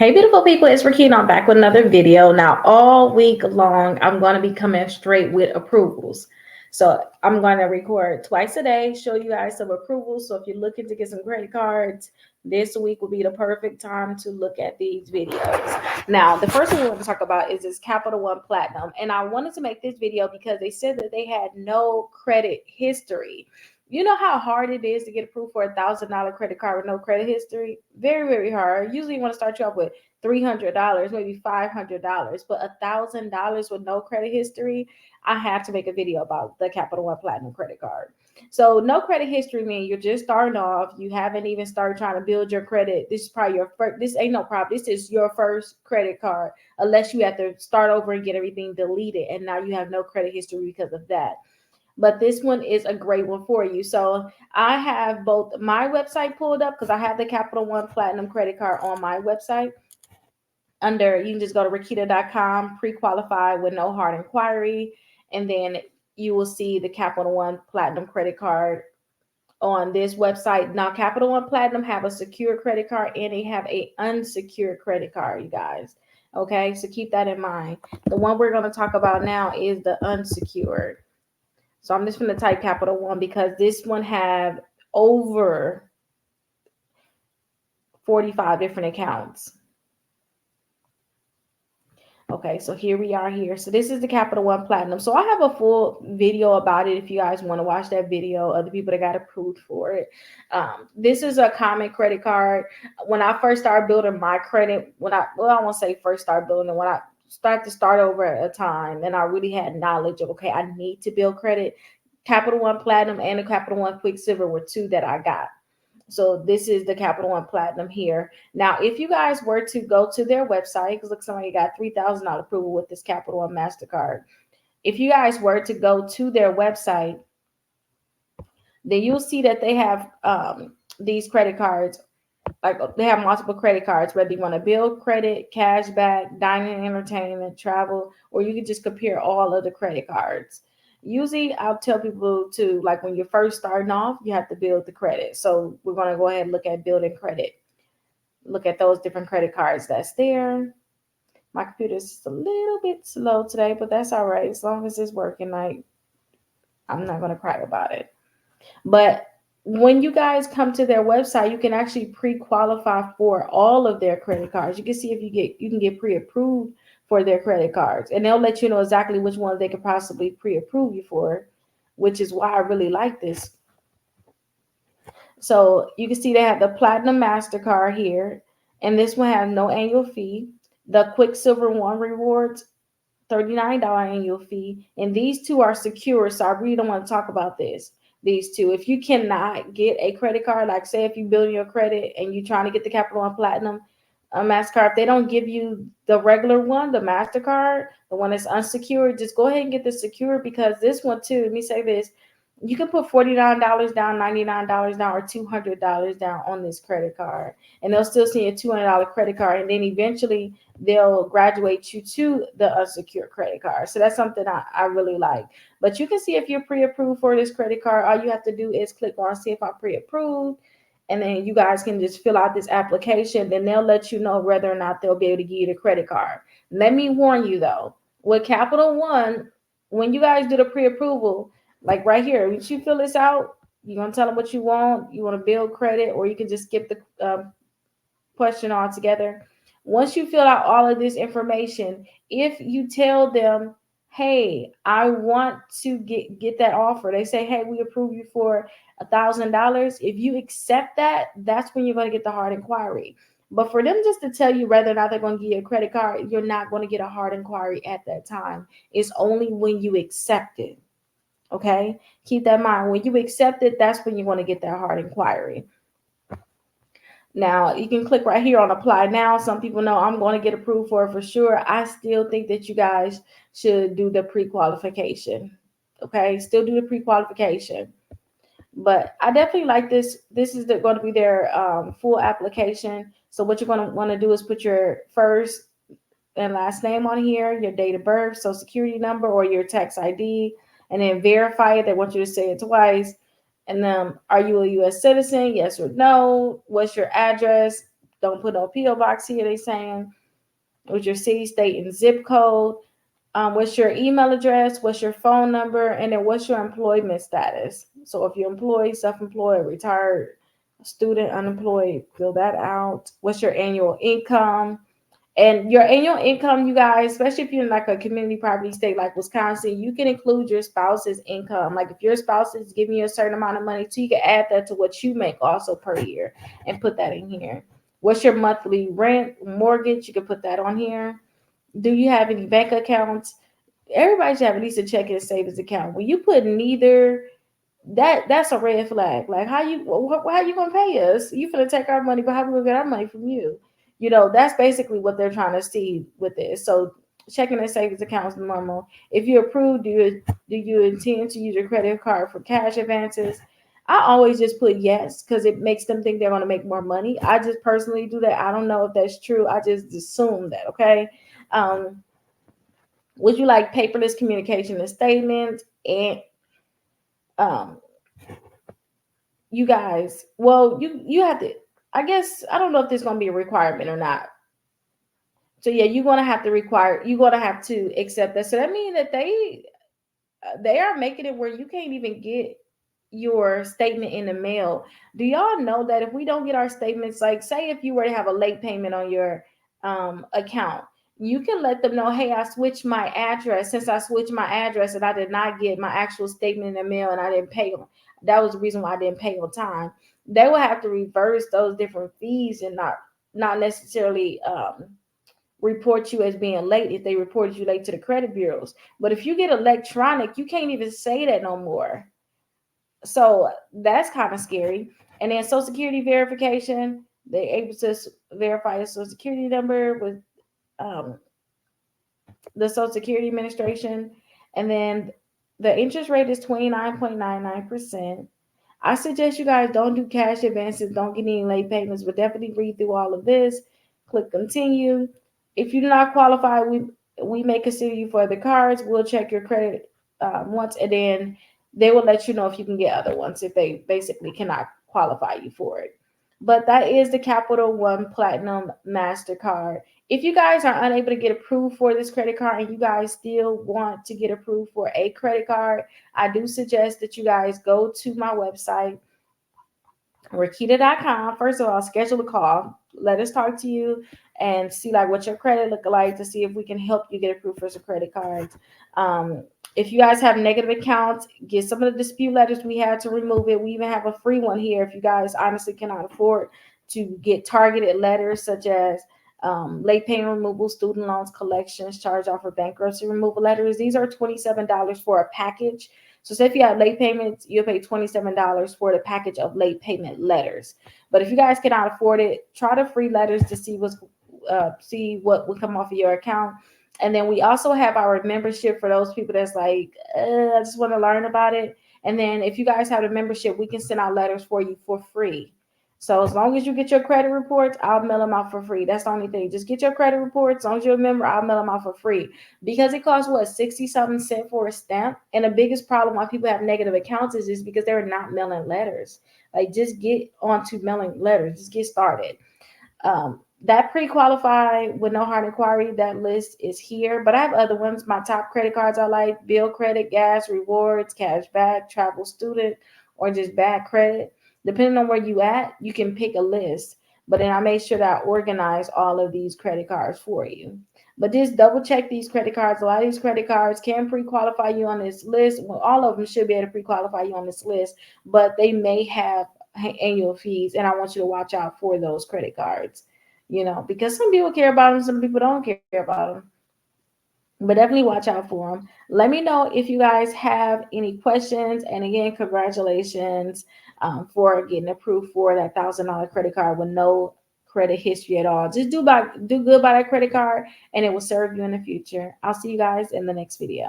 Hey, beautiful people, it's Rickita. I'm back with another video. Now, all week long, I'm going to be coming straight with approvals. So, I'm going to record twice a day, show you guys some approvals. So, if you're looking to get some credit cards, this week will be the perfect time to look at these videos. Now, the first thing we want to talk about is this Capital One Platinum. And I wanted to make this video because they said that they had no credit history. You know how hard it is to get approved for $1,000 credit card with no credit history? Very, very hard. Usually you want to start you off with $300, maybe $500, but $1,000 with no credit history. I have to make a video about the Capital One Platinum credit card. So no credit history means you're just starting off. You haven't even started trying to build your credit. This is probably your first. This ain't no problem. This is your first credit card, unless you have to start over and get everything deleted, and now you have no credit history because of that. But this one is a great one for you. So I have both my website pulled up because I have the Capital One Platinum credit card on my website. You can just go to Rickita.com, pre-qualify with no hard inquiry, and then you will see the Capital One Platinum credit card on this website. Now, Capital One Platinum have a secure credit card and they have a unsecured credit card, you guys. Okay, so keep that in mind. The one we're going to talk about now is the unsecured. So I'm just going to type Capital One because this one have over 45 different accounts. Okay, so here we are here. So this is the Capital One Platinum. So I have a full video about it if you guys want to watch that video of the people that got approved for it. This is a common credit card. When I first started building my credit, I won't say first start building, when I start over at a time and I really had knowledge of, okay, I need to build credit. Capital One Platinum and the Capital One Quicksilver were two that I got. So this is the Capital One Platinum here. Now, if you guys were to go to their website, because look, somebody got $3,000 approval with this Capital One MasterCard. If you guys were to go to their website, then you'll see that they have these credit cards. Like they have multiple credit cards, whether you want to build credit, cash back, dining and entertainment, travel, or you can just compare all of the credit cards. Usually I'll tell people to, like, when you're first starting off, you have to build the credit. So we're going to go ahead and look at building credit. Look at those different credit cards that's there. My computer's just a little bit slow today, but that's all right. As long as it's working, I'm not going to cry about it. But when you guys come to their website, you can actually pre-qualify for all of their credit cards. You can see if you can get pre-approved for their credit cards, and they'll let you know exactly which ones they could possibly pre-approve you for, which is why I really like this. So you can see they have the Platinum MasterCard here, and this one has no annual fee. The Quicksilver One Rewards, $39 annual fee, and these two are secure, so I really don't want to talk about these two. If you cannot get a credit card, like say if you build your credit and you're trying to get the Capital One Platinum MasterCard, if they don't give you the regular one, the MasterCard, the one that's unsecured, just go ahead and get the secured, because this one too, let me say this, you can put $49 down, $99 down, or $200 down on this credit card, and they'll still see a $200 credit card, and then eventually they'll graduate you to the unsecured credit card. So that's something I really like. But you can see if you're pre-approved for this credit card. All you have to do is click on see if I'm pre-approved, and then you guys can just fill out this application. Then they'll let you know whether or not they'll be able to give you the credit card. Let me warn you though, with Capital One, when you guys do the pre-approval, like right here, once you fill this out, you're gonna tell them what you want. You want to build credit, or you can just skip the question altogether. Once you fill out all of this information, if you tell them, hey, I want to get that offer, they say, hey, we approve you for $1,000. If you accept that, that's when you're going to get the hard inquiry. But for them just to tell you whether or not they're going to give you a credit card, you're not going to get a hard inquiry at that time. It's only when you accept it. Okay, keep that in mind. When you accept it, that's when you're going to get that hard inquiry. Now, you can click right here on apply now. Some people know I'm going to get approved for it for sure. I still think that you guys should do the pre-qualification. Okay, still do the pre-qualification. But I definitely like this. This is going to be their full application. So what you're going to want to do is put your first and last name on here, your date of birth, social security number, or your tax ID, and then verify it. They want you to say it twice. And then, are you a U.S. citizen? Yes or no? What's your address? Don't put no PO box here. They saying with your city, state, and zip code. What's your email address? What's your phone number? And then what's your employment status? So if you're employed, self-employed, retired, student, unemployed, fill that out. What's your annual income? And your annual income, you guys, especially if you're in like a community property state like Wisconsin, you can include your spouse's income. Like if your spouse is giving you a certain amount of money too, you can add that to what you make also per year and put that in here. What's your monthly rent, mortgage? You can put that on here. Do you have any bank accounts? Everybody should have at least a checking and savings account. When you put neither, that's a red flag. Like how you gonna pay us? You finna take our money, but how we gonna get our money from you? That's basically what they're trying to see with this. So checking and savings accounts normal. If you approve, do you intend to use your credit card for cash advances? I always just put yes because it makes them think they're gonna make more money. I just personally do that. I don't know if that's true. I just assume that. Okay. Um, would you like paperless communication and statements? And um, you guys, well, you have to. I guess I don't know if this is gonna be a requirement or not. So yeah, you're gonna have to require. You're gonna have to accept that. So that means that they are making it where you can't even get your statement in the mail. Do y'all know that if we don't get our statements, like say if you were to have a late payment on your account, you can let them know, hey, I switched my address. Since I switched my address and I did not get my actual statement in the mail and I didn't pay them, that was the reason why I didn't pay on time. They will have to reverse those different fees and not necessarily report you as being late if they reported you late to the credit bureaus. But if you get electronic, you can't even say that no more. So that's kind of scary. And then Social Security verification, they're able to verify your Social Security number with um, the Social Security Administration. And then the interest rate is 29.99%. I suggest you guys don't do cash advances, don't get any late payments, but definitely read through all of this. Click continue. If you do not qualify, we may consider you for the cards. We'll check your credit once, and then they will let you know if you can get other ones if they basically cannot qualify you for it. But that is the Capital One Platinum MasterCard. If you guys are unable to get approved for this credit card and you guys still want to get approved for a credit card, I do suggest that you guys go to my website, Rickita.com. First of all, schedule a call. Let us talk to you and see like what your credit look like to see if we can help you get approved for some credit cards. If you guys have negative accounts, get some of the dispute letters we had to remove it. We even have a free one here if you guys honestly cannot afford to get targeted letters such as late payment removal, student loans, collections, charge off, or bankruptcy removal letters. These are $27 for a package. So say if you have late payments, you'll pay $27 for the package of late payment letters. But if you guys cannot afford it, try the free letters to see what will come off of your account. And then we also have our membership for those people that's like, I just want to learn about it. And then if you guys have a membership, we can send out letters for you for free. So as long as you get your credit reports, I'll mail them out for free. That's the only thing. Just get your credit reports. As long as you're a member, I'll mail them out for free. Because it costs what, 60-something cents for a stamp. And the biggest problem why people have negative accounts is because they're not mailing letters. Like just get onto mailing letters. Just get started. That pre-qualified with no hard inquiry, that list is here. But I have other ones. My top credit cards I like: bill credit, gas, rewards, cash back, travel student, or just bad credit. Depending on where you at, you can pick a list. But then I made sure that I organize all of these credit cards for you. But just double check these credit cards. A lot of these credit cards can pre-qualify you on this list. Well, all of them should be able to pre-qualify you on this list, but they may have annual fees, and I want you to watch out for those credit cards. Because some people care about them, some people don't care about them. But definitely watch out for them. Let me know if you guys have any questions. And again, congratulations for getting approved for that $1,000 credit card with no credit history at all. Just do good by that credit card, and it will serve you in the future. I'll see you guys in the next video.